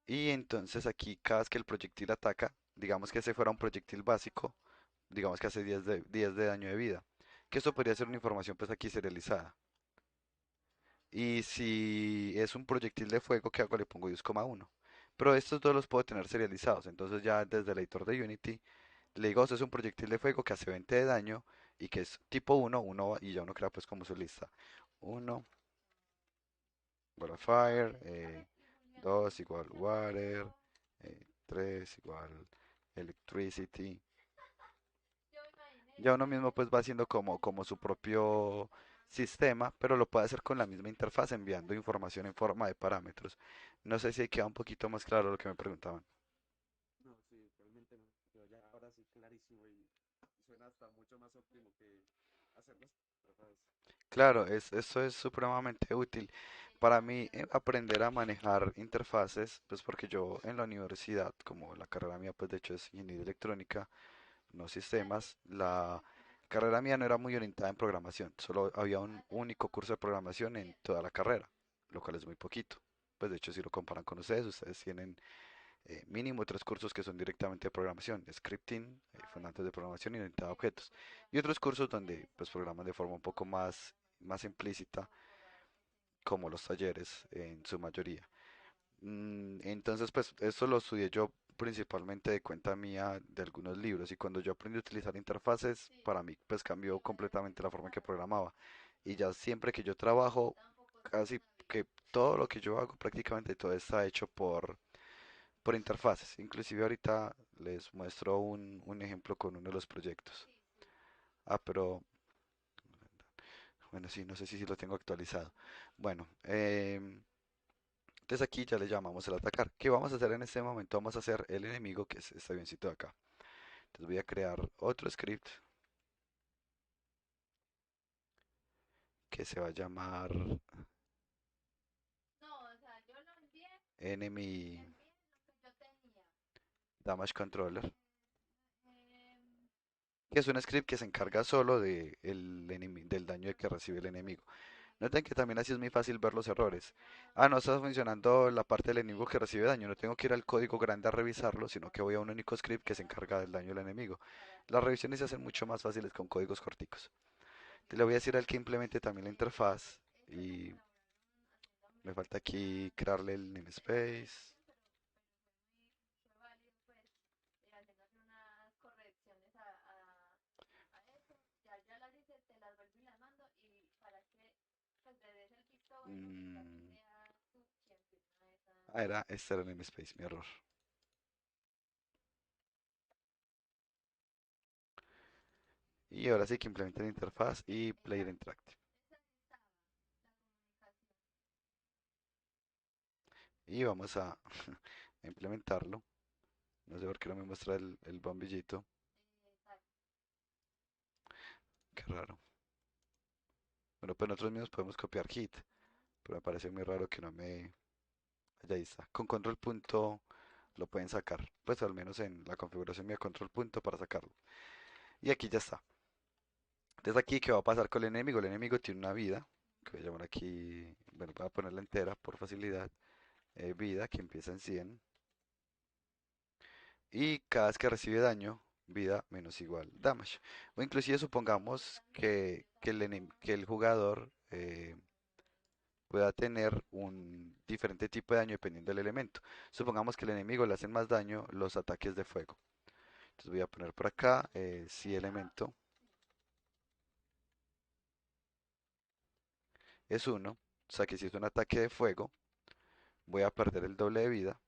Y entonces aquí cada vez que el proyectil ataca, digamos que ese fuera un proyectil básico, digamos que hace 10 de daño de vida, que esto podría ser una información pues aquí serializada. Y si es un proyectil de fuego, ¿qué hago? Le pongo 10,1. Pero estos dos los puedo tener serializados. Entonces ya desde el editor de Unity le digo, "Esto es un proyectil de fuego que hace 20 de daño y que es tipo y ya uno crea pues como su lista. Uno igual a fire, 2 igual water, 3 igual electricity. Ya uno mismo pues va haciendo como su propio sistema, pero lo puede hacer con la misma interfaz enviando información en forma de parámetros. No sé si queda un poquito más claro lo que me preguntaban. No, sí, realmente me quedó ya ahora sí clarísimo y suena hasta mucho más óptimo que hacerlo otra vez. Claro, esto es supremamente útil para mí aprender a manejar interfaces, pues porque yo en la universidad, como la carrera mía pues de hecho es ingeniería electrónica, no sistemas, la carrera mía no era muy orientada en programación, solo había un único curso de programación en toda la carrera, lo cual es muy poquito. Pues de hecho si lo comparan con ustedes, ustedes tienen mínimo tres cursos que son directamente de programación, scripting, fundamentos de programación y orientada a objetos, y otros cursos donde pues programan de forma un poco más implícita, como los talleres en su mayoría. Entonces, pues esto lo estudié yo principalmente de cuenta mía de algunos libros y cuando yo aprendí a utilizar interfaces, para mí pues cambió completamente la forma en que programaba. Y ya siempre que yo trabajo, casi que todo lo que yo hago, prácticamente todo está hecho por interfaces. Inclusive ahorita les muestro un ejemplo con uno de los proyectos. Pero bueno, sí, no sé si lo tengo actualizado. Bueno, entonces aquí ya le llamamos el atacar. ¿Qué vamos a hacer en este momento? Vamos a hacer el enemigo, que es este avioncito de acá. Entonces voy a crear otro script que se va a llamar enemy damage controller, que es un script que se encarga solo del daño que recibe el enemigo. Noten que también así es muy fácil ver los errores. No está funcionando la parte del enemigo que recibe daño. No tengo que ir al código grande a revisarlo, sino que voy a un único script que se encarga del daño del enemigo. Las revisiones se hacen mucho más fáciles con códigos corticos. Te le voy a decir al que implemente también la interfaz y me falta aquí crearle el namespace. Mm, este era el namespace, mi error. Y ahora sí que implemente la interfaz y Player Interactive. Y vamos a implementarlo. No sé por qué no me muestra el bombillito. Qué raro. Bueno, pues nosotros mismos podemos copiar hit, pero me parece muy raro que no me... Allá ahí está. Con control punto lo pueden sacar. Pues al menos en la configuración mía control punto para sacarlo. Y aquí ya está. Entonces aquí, ¿qué va a pasar con el enemigo? El enemigo tiene una vida, que voy a llamar aquí, bueno, voy a ponerla entera por facilidad. Vida que empieza en 100. Y cada vez que recibe daño, vida menos igual damage. O inclusive supongamos que el jugador pueda tener un diferente tipo de daño dependiendo del elemento. Supongamos que el enemigo le hacen más daño los ataques de fuego. Entonces voy a poner por acá si elemento es uno, o sea que si es un ataque de fuego, voy a perder el doble de vida.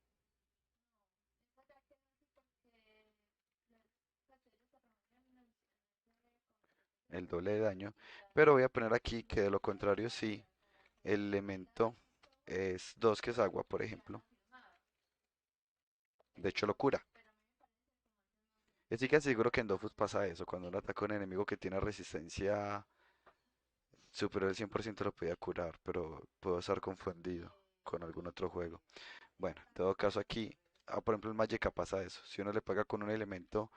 el doble de daño, pero voy a poner aquí que de lo contrario si el elemento es 2 que es agua, por ejemplo, de hecho lo cura. Así que seguro que en Dofus pasa eso, cuando uno ataca a un enemigo que tiene resistencia superior al 100% lo podía curar, pero puedo estar confundido con algún otro juego. Bueno, en todo caso aquí, por ejemplo en Magica pasa eso, si uno le paga con un elemento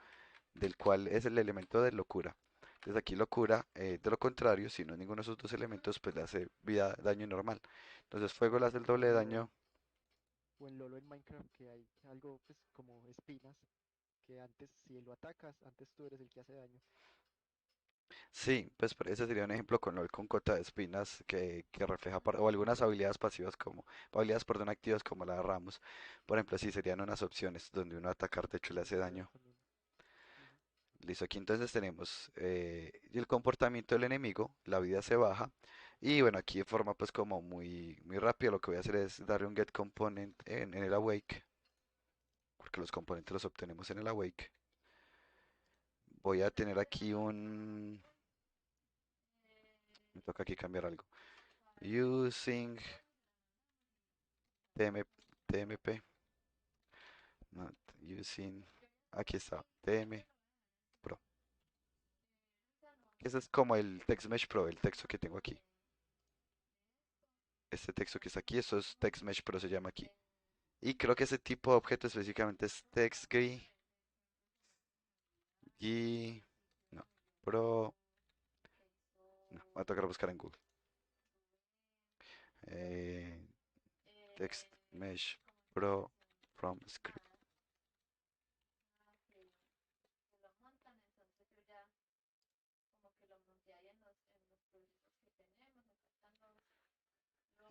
del cual es el elemento de locura. Entonces aquí locura, de lo contrario, si no es ninguno de esos dos elementos, pues le hace vida, daño normal. Entonces fuego le hace el O doble en de LOL, daño. o en LOL o en Minecraft que hay algo pues como espinas, que antes si lo atacas, antes tú eres el que hace daño. Sí, pues ese sería un ejemplo con LOL con cota de espinas que refleja, o algunas habilidades pasivas como, habilidades perdón, activas como la de Ramos. Por ejemplo, sí serían unas opciones donde uno atacar de hecho le hace Atacar daño. con un... Ujú. Listo, aquí entonces tenemos el comportamiento del enemigo, la vida se baja y bueno, aquí de forma pues como muy rápida lo que voy a hacer es darle un get component en el awake, porque los componentes los obtenemos en el awake. Voy a tener aquí me toca aquí cambiar algo. Using TMP, not using, aquí está, TM Pro. Ese es como el Text Mesh Pro, el texto que tengo aquí. Este texto que está aquí, esto es Text Mesh Pro, se llama aquí. Y creo que ese tipo de objeto específicamente es TextGui, G, no, Pro, no, voy a tocar buscar en Google. Eh, Text Mesh Pro from Script.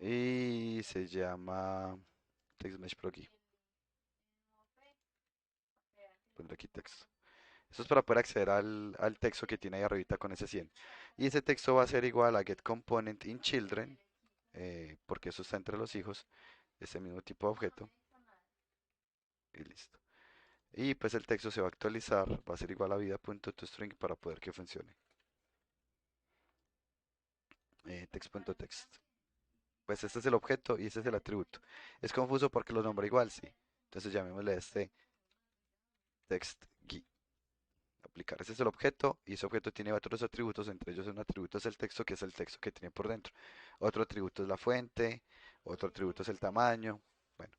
Y se llama Text Mesh Pro Key. Pondré aquí texto. Esto es para poder acceder al texto que tiene ahí arribita con ese 100. Y ese texto va a ser igual a get component in children, porque eso está entre los hijos, ese mismo tipo de objeto. Y listo. Y pues el texto se va a actualizar, va a ser igual a vida.toString para poder que funcione. Text.text. Pues este es el objeto y este es el atributo. Es confuso porque los nombra igual, sí. Entonces llamémosle a este text_GUI. Aplicar. Ese es el objeto y ese objeto tiene otros atributos, entre ellos un atributo es el texto, que es el texto que tiene por dentro. Otro atributo es la fuente, otro atributo es el tamaño. Bueno,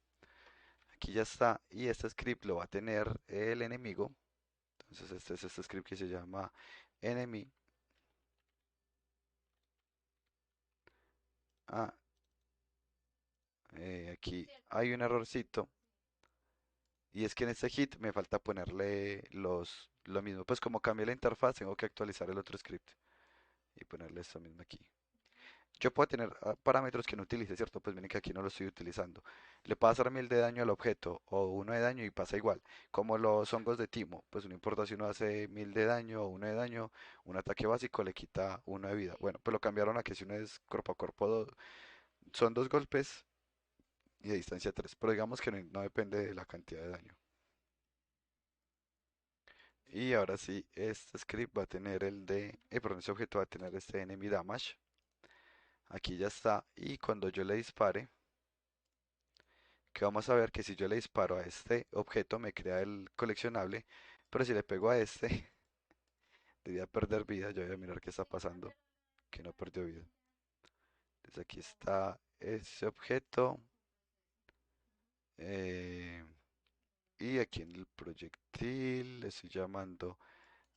aquí ya está y este script lo va a tener el enemigo. Entonces este es este script que se llama enemy. Ah, aquí hay un errorcito y es que en este hit me falta ponerle lo mismo. Pues como cambié la interfaz, tengo que actualizar el otro script y ponerle esto mismo aquí. Yo puedo tener parámetros que no utilice, ¿cierto? Pues miren que aquí no lo estoy utilizando. Le puedo hacer 1000 de daño al objeto o uno de daño y pasa igual. Como los hongos de timo, pues no importa si uno hace 1000 de daño o uno de daño, un ataque básico le quita uno de vida. Bueno, pues lo cambiaron a que si uno es cuerpo a cuerpo, son dos golpes y de distancia tres. Pero digamos que no depende de la cantidad de daño. Y ahora sí, este script va a tener perdón, este objeto va a tener este enemy damage. Aquí ya está. Y cuando yo le dispare, que vamos a ver que si yo le disparo a este objeto me crea el coleccionable, pero si le pego a este, debería perder vida. Yo voy a mirar qué está pasando, que no perdió vida. Entonces aquí está ese objeto. eh, y aquí en el proyectil le estoy llamando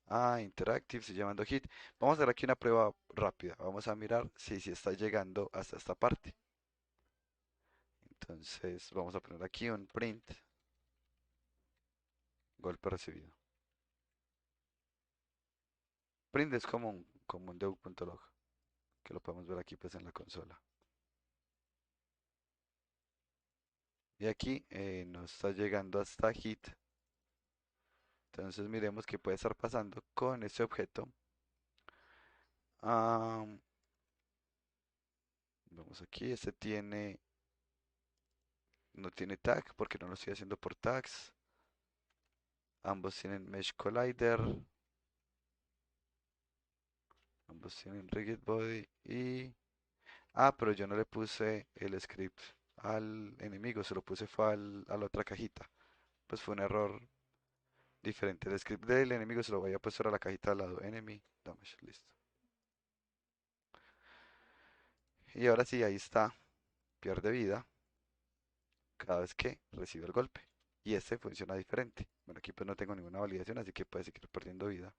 a Interactive, estoy llamando Hit. Vamos a hacer aquí una prueba rápida. Vamos a mirar si está llegando hasta esta parte. Entonces vamos a poner aquí un print, golpe recibido. Print es como un debug.log, que lo podemos ver aquí pues en la consola. Y aquí nos está llegando hasta hit. Entonces miremos qué puede estar pasando con este objeto. Ah, vamos aquí, este no tiene tag porque no lo estoy haciendo por tags. Ambos tienen Mesh Collider. Ambos tienen rigid body y... Ah, pero yo no le puse el script al enemigo, se lo puse fue a la otra cajita. Pues fue un error diferente. El script del enemigo se lo voy a pasar a la cajita al lado. Enemy damage, listo. Y ahora sí, ahí está. Pierde vida cada vez que recibe el golpe. Y este funciona diferente. Bueno, aquí pues no tengo ninguna validación, así que puede seguir perdiendo vida.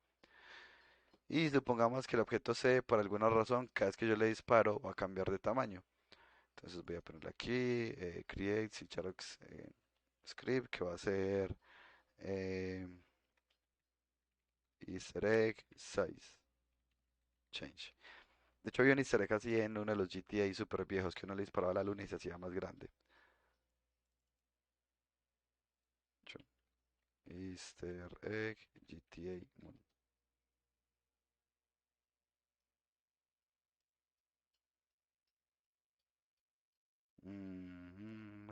Y supongamos que el objeto C, por alguna razón, cada vez que yo le disparo, va a cambiar de tamaño. Entonces voy a ponerle aquí, create Ccharox script, que va a ser eh, easter egg size change. De hecho, había un easter egg así en uno de los GTA super viejos que uno le disparaba a la luna y se hacía más grande. Easter egg GTA Moon.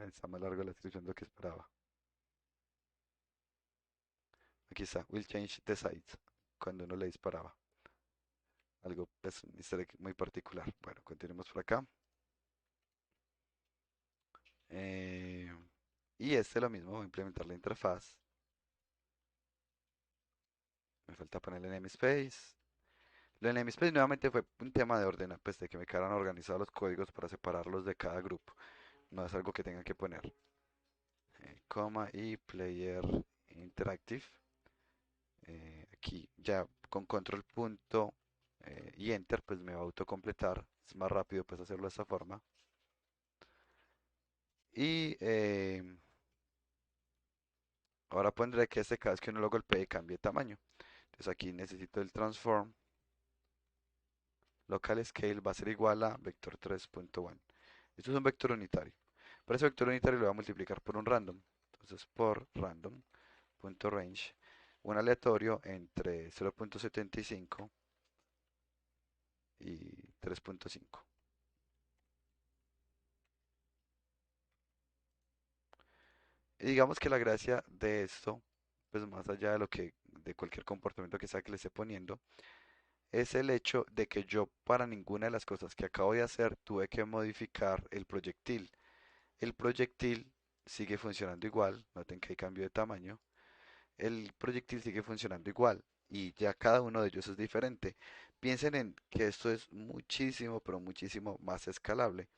Está más larga la descripción de lo que esperaba. Aquí está, will change the size, cuando uno le disparaba. Algo, pues, un easter egg muy particular. Bueno, continuemos por acá. Eh, y este lo mismo, voy a implementar la interfaz. Me falta poner el namespace. Lo de namespace nuevamente fue un tema de orden, pues de que me quedaran organizados los códigos para separarlos de cada grupo. No es algo que tengan que poner. Coma y player interactive. Aquí ya con control punto y enter pues me va a autocompletar. Es más rápido pues hacerlo de esta forma. Y ahora pondré que este cada vez que uno lo golpee cambie de tamaño. Entonces aquí necesito el transform. Local scale va a ser igual a vector 3.1. Esto es un vector unitario. Por ese vector unitario lo voy a multiplicar por un random. Entonces por random.range, un aleatorio entre 0.75 y 3.5. Y digamos que la gracia de esto, pues más allá de lo que, de cualquier comportamiento que sea que le esté poniendo, es el hecho de que yo para ninguna de las cosas que acabo de hacer tuve que modificar el proyectil. El proyectil sigue funcionando igual, noten que hay cambio de tamaño. El proyectil sigue funcionando igual y ya cada uno de ellos es diferente. Piensen en que esto es muchísimo, pero muchísimo más escalable.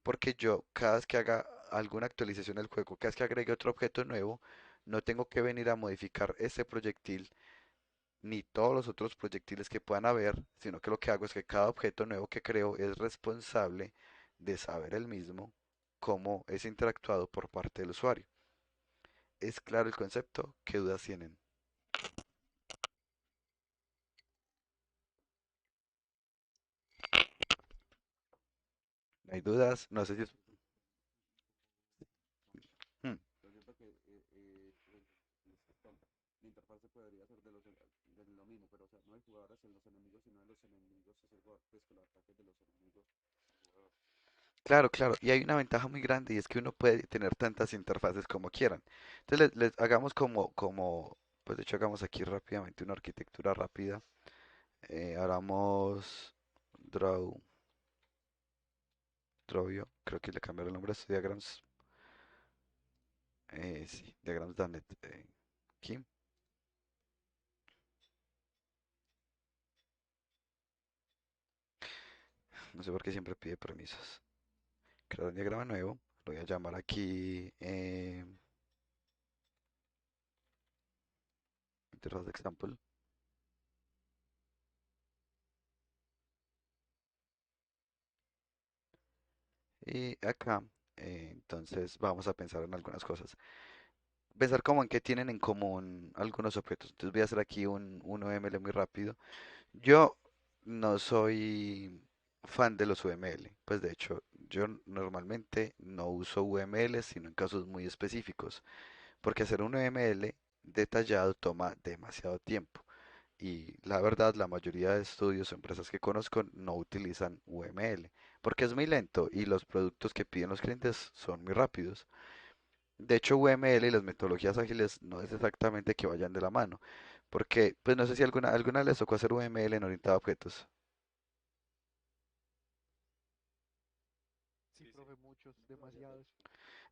Porque yo cada vez que haga alguna actualización del juego, cada vez que agregue otro objeto nuevo, no tengo que venir a modificar ese proyectil ni todos los otros proyectiles que puedan haber, sino que lo que hago es que cada objeto nuevo que creo es responsable de saber el mismo cómo es interactuado por parte del usuario. ¿Es claro el concepto? ¿Qué dudas tienen? ¿No hay dudas? No sé si es... Hmm, Yo siento que la interfaz se podría hacer de lo mismo, pero o sea, no el jugador hacia los enemigos, sino de los enemigos hacia el jugador, pues que los ataques de los enemigos al jugador. claro, claro. Y hay una ventaja muy grande y es que uno puede tener tantas interfaces como quieran. Entonces hagamos pues de hecho hagamos aquí rápidamente una arquitectura rápida. Hagamos draw, drawio, creo que le cambiaron el nombre a estos diagrams. Sí, diagrams.net. Aquí, no sé por qué siempre pide permisos. Crear un diagrama nuevo. Lo voy a llamar aquí interfaz example. Y acá, entonces vamos a pensar en algunas cosas. Pensar como en qué tienen en común algunos objetos. Entonces voy a hacer aquí un UML muy rápido. Yo no soy fan de los UML. Pues de hecho, yo normalmente no uso UML sino en casos muy específicos. Porque hacer un UML detallado toma demasiado tiempo. Y la verdad, la mayoría de estudios o empresas que conozco no utilizan UML. Porque es muy lento y los productos que piden los clientes son muy rápidos. De hecho, UML y las metodologías ágiles no es exactamente que vayan de la mano, porque pues no sé si alguna vez les tocó hacer UML en orientado a objetos.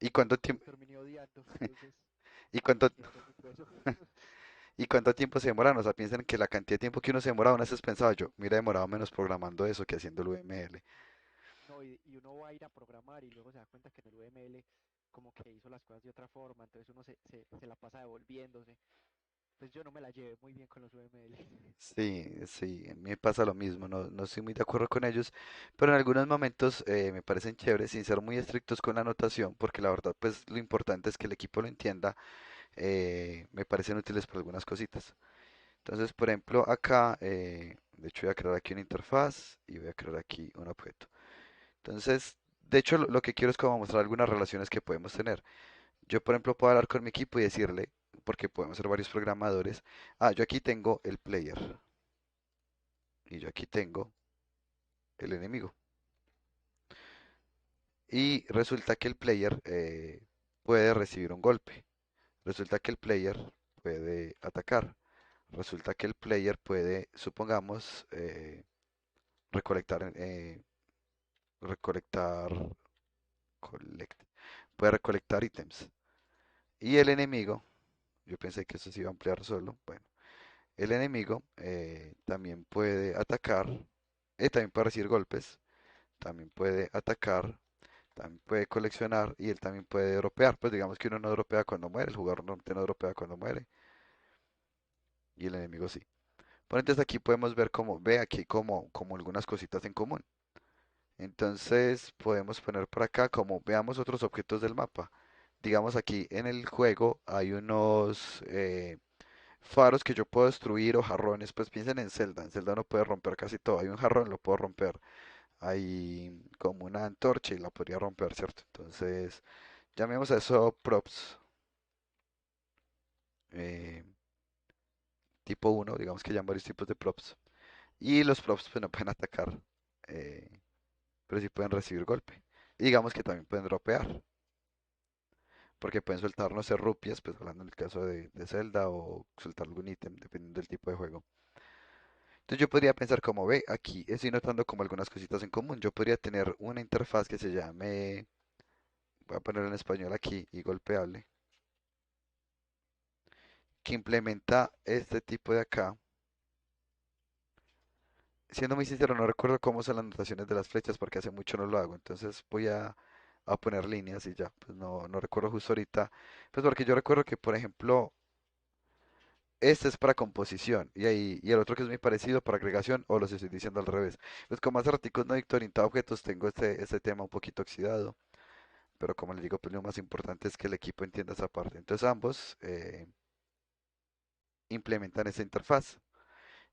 ¿Y cuánto lo tiempo, terminé odiando, entonces y cuánto, me fue muy grueso. y cuánto tiempo se demoran? O sea, piensan que la cantidad de tiempo que uno se demora, una vez pensaba yo, mira, he demorado menos programando eso que haciendo el UML. No, y uno va a ir a programar y luego se da cuenta que en el UML como que hizo las cosas de otra forma, entonces uno se la pasa devolviéndose. Pues yo no me la llevé muy bien con los UML. Sí, sí, a mí me pasa lo mismo, no estoy muy de acuerdo con ellos, pero en algunos momentos me parecen chéveres sin ser muy estrictos con la anotación, porque la verdad, pues lo importante es que el equipo lo entienda, me parecen útiles por algunas cositas. Entonces, por ejemplo, acá, de hecho voy a crear aquí una interfaz y voy a crear aquí un objeto. Entonces, de hecho, lo que quiero es como mostrar algunas relaciones que podemos tener. Yo, por ejemplo, puedo hablar con mi equipo y decirle, porque podemos ser varios programadores, yo aquí tengo el player y yo aquí tengo el enemigo. Y resulta que el player puede recibir un golpe. Resulta que el player puede atacar. Resulta que el player puede, supongamos, recolectar, recolectar, collect, puede recolectar ítems. Y el enemigo, yo pensé que eso se iba a ampliar solo. Bueno, el enemigo también puede atacar, también puede recibir golpes, también puede atacar, también puede coleccionar y él también puede dropear. Pues digamos que uno no dropea cuando muere, el jugador normalmente no dropea cuando muere y el enemigo sí. Bueno, entonces aquí podemos ver como, ve aquí como algunas cositas en común. Entonces podemos poner por acá como veamos otros objetos del mapa. Digamos aquí en el juego hay unos faros que yo puedo destruir o jarrones, pues piensen en Zelda. En Zelda uno puede romper casi todo. Hay un jarrón, lo puedo romper. Hay como una antorcha y la podría romper, ¿cierto? Entonces, llamemos a eso props eh, tipo uno, digamos que ya hay varios tipos de props. Y los props pues no pueden atacar, eh, pero sí pueden recibir golpe. Y digamos que también pueden dropear, porque pueden soltar, no sé, rupias, pues hablando en el caso de Zelda, o soltar algún ítem, dependiendo del tipo de juego. Entonces yo podría pensar como ve, aquí estoy notando como algunas cositas en común. Yo podría tener una interfaz que se llame, voy a ponerlo en español aquí, y golpeable, que implementa este tipo de acá. Siendo muy sincero, no recuerdo cómo son las notaciones de las flechas porque hace mucho no lo hago. Entonces voy a poner líneas y ya. Pues no recuerdo justo ahorita. Pues porque yo recuerdo que, por ejemplo, este es para composición y el otro que es muy parecido para agregación o los estoy diciendo al revés. Pues como hace raticos no dicto orientado a objetos, tengo este tema un poquito oxidado. Pero como les digo, pues lo más importante es que el equipo entienda esa parte. Entonces ambos implementan esa interfaz.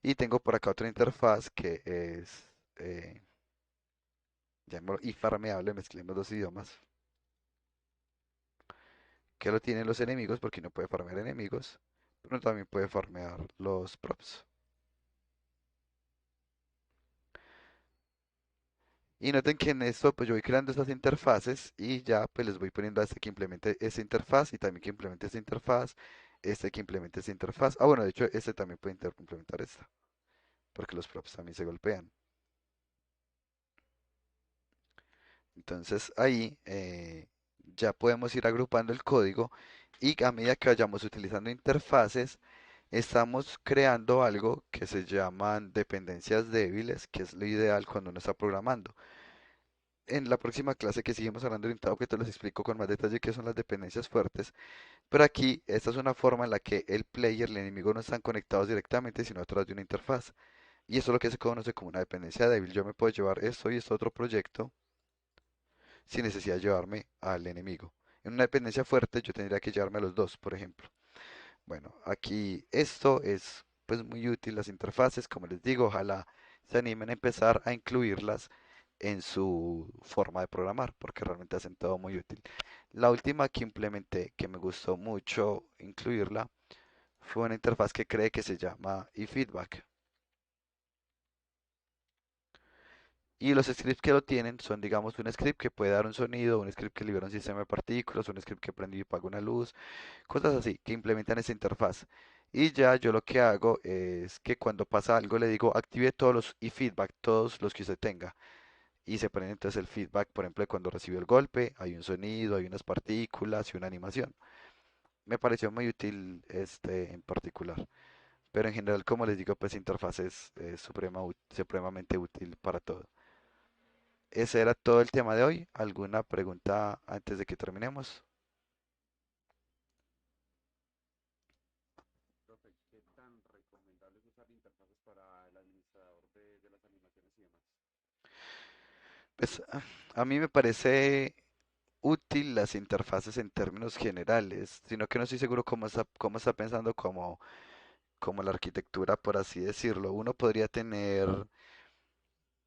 Y tengo por acá otra interfaz que es... llamémoslo ifarmeable, mezclemos dos idiomas, que lo tienen los enemigos porque no puede farmear enemigos, pero también puede farmear los props. Y noten que en esto pues yo voy creando estas interfaces y ya pues les voy poniendo a este que implemente esa interfaz y también que implemente esta interfaz, este que implemente esta interfaz. Ah, bueno, de hecho este también puede implementar esta, porque los props también se golpean. Entonces ahí ya podemos ir agrupando el código y a medida que vayamos utilizando interfaces, estamos creando algo que se llaman dependencias débiles, que es lo ideal cuando uno está programando. En la próxima clase que seguimos hablando de orientado, que te los explico con más detalle qué son las dependencias fuertes, pero aquí esta es una forma en la que el player, el enemigo no están conectados directamente, sino a través de una interfaz. Y eso es lo que se conoce como una dependencia débil. Yo me puedo llevar esto y este otro proyecto sin necesidad de llevarme al enemigo. En una dependencia fuerte yo tendría que llevarme a los dos, por ejemplo. Bueno, aquí esto es pues muy útil, las interfaces, como les digo, ojalá se animen a empezar a incluirlas en su forma de programar, porque realmente hacen todo muy útil. La última que implementé, que me gustó mucho incluirla, fue una interfaz que cree que se llama eFeedback. Y los scripts que lo tienen son, digamos, un script que puede dar un sonido, un script que libera un sistema de partículas, un script que prende y apaga una luz, cosas así, que implementan esa interfaz. Y ya yo lo que hago es que cuando pasa algo le digo active todos los feedback, todos los que usted tenga. y se prende entonces el feedback, por ejemplo, de cuando recibió el golpe, hay un sonido, hay unas partículas y una animación. Me pareció muy útil este en particular, pero en general, como les digo, pues interfaz es supremamente útil para todo. Ese era todo el tema de hoy. ¿Alguna pregunta antes de que terminemos? Profe, ¿qué tan recomendable es usar interfaces para el administrador de las animaciones y demás? Pues a mí me parece útil las interfaces en términos generales, sino que no estoy seguro cómo está pensando como la arquitectura, por así decirlo. Uno podría tener,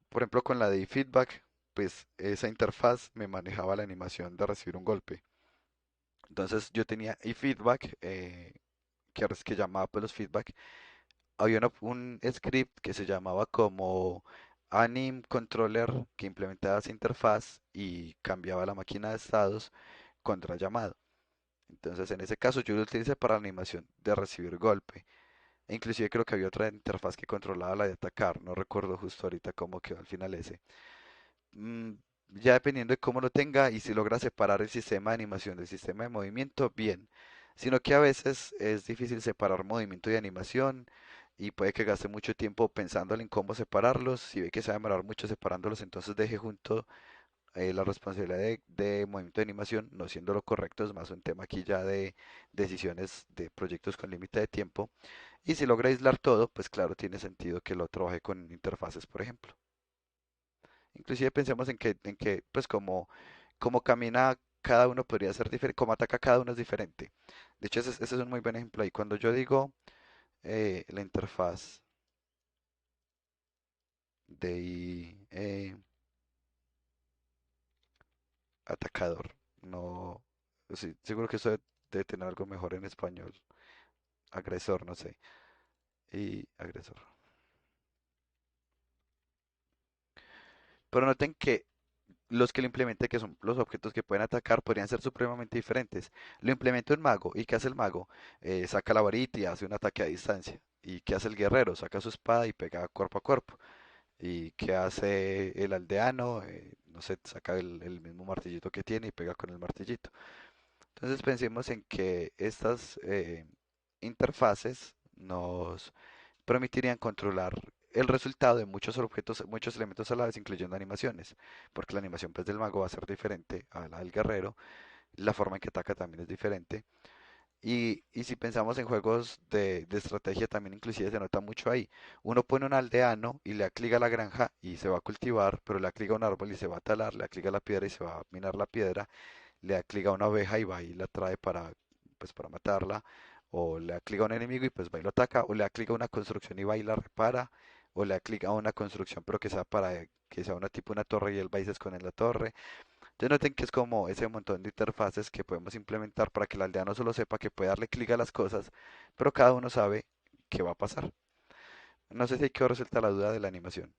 por ejemplo, con la de feedback, pues esa interfaz me manejaba la animación de recibir un golpe. Entonces yo tenía feedback, que llamaba pues los feedback. Había un script que se llamaba como anim controller que implementaba esa interfaz y cambiaba la máquina de estados contra llamado. Entonces, en ese caso, yo lo utilicé para la animación de recibir golpe. E inclusive creo que había otra interfaz que controlaba la de atacar. No recuerdo justo ahorita cómo quedó al final ese. Mm, ya dependiendo de cómo lo tenga y si logra separar el sistema de animación del sistema de movimiento, bien. Sino que a veces es difícil separar movimiento y animación y puede que gaste mucho tiempo pensándole en cómo separarlos. Si ve que se va a demorar mucho separándolos, entonces deje junto la responsabilidad de movimiento de animación, no siendo lo correcto, es más un tema aquí ya de decisiones de proyectos con límite de tiempo. Y si logra aislar todo, pues claro, tiene sentido que lo trabaje con interfaces, por ejemplo. Inclusive pensemos en que pues como camina cada uno podría ser diferente, como ataca cada uno es diferente. De hecho, ese es un muy buen ejemplo ahí. Cuando yo digo la interfaz de atacador, no, sí, seguro que eso debe tener algo mejor en español. Agresor, no sé. Y agresor. Pero noten que los que lo implementé, que son los objetos que pueden atacar, podrían ser supremamente diferentes. Lo implementa un mago. ¿Y qué hace el mago? Saca la varita y hace un ataque a distancia. ¿Y qué hace el guerrero? Saca su espada y pega cuerpo a cuerpo. ¿Y qué hace el aldeano? No sé, saca el mismo martillito que tiene y pega con el martillito. Entonces pensemos en que estas interfaces nos permitirían controlar el resultado de muchos objetos, muchos elementos a la vez, incluyendo animaciones, porque la animación pues, del mago va a ser diferente a la del guerrero, la forma en que ataca también es diferente. Y si pensamos en juegos de estrategia, también inclusive se nota mucho ahí. Uno pone un aldeano y le acliga la granja y se va a cultivar, pero le acliga un árbol y se va a talar, le acliga la piedra y se va a minar la piedra, le acliga una oveja y va y la trae para matarla, o le acliga a un enemigo y pues va y lo ataca, o le acliga una construcción y va y la repara, o le acliga una construcción pero que sea para que sea una tipo una torre y él va y se esconde en la torre. Entonces noten que es como ese montón de interfaces que podemos implementar para que el aldeano solo sepa que puede darle clic a las cosas, pero cada uno sabe qué va a pasar. No sé si hay que resuelta la duda de la animación.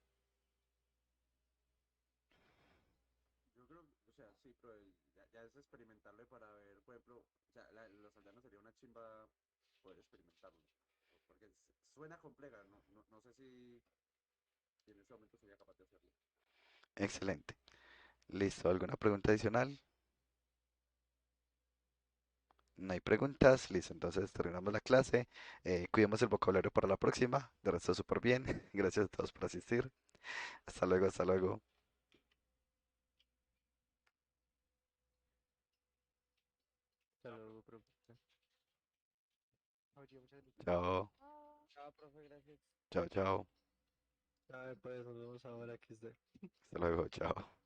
Yo creo, o sea, sí, pero ya es experimentarle para ver, por ejemplo, o sea, los aldeanos sería una chimba poder experimentarlo, porque suena compleja, no sé si en este momento sería capaz de hacerlo. Excelente. Listo. ¿Alguna pregunta adicional? No hay preguntas. Listo. Entonces terminamos la clase. Cuidemos el vocabulario para la próxima. De resto, súper bien. Gracias a todos por asistir. Hasta luego, hasta luego. Saludos, profe. Oye, muchas gracias. Chao. Chao, profe, gracias. Chao, chao. Ya, pues nos vemos ahora que esté. Hasta luego, chao.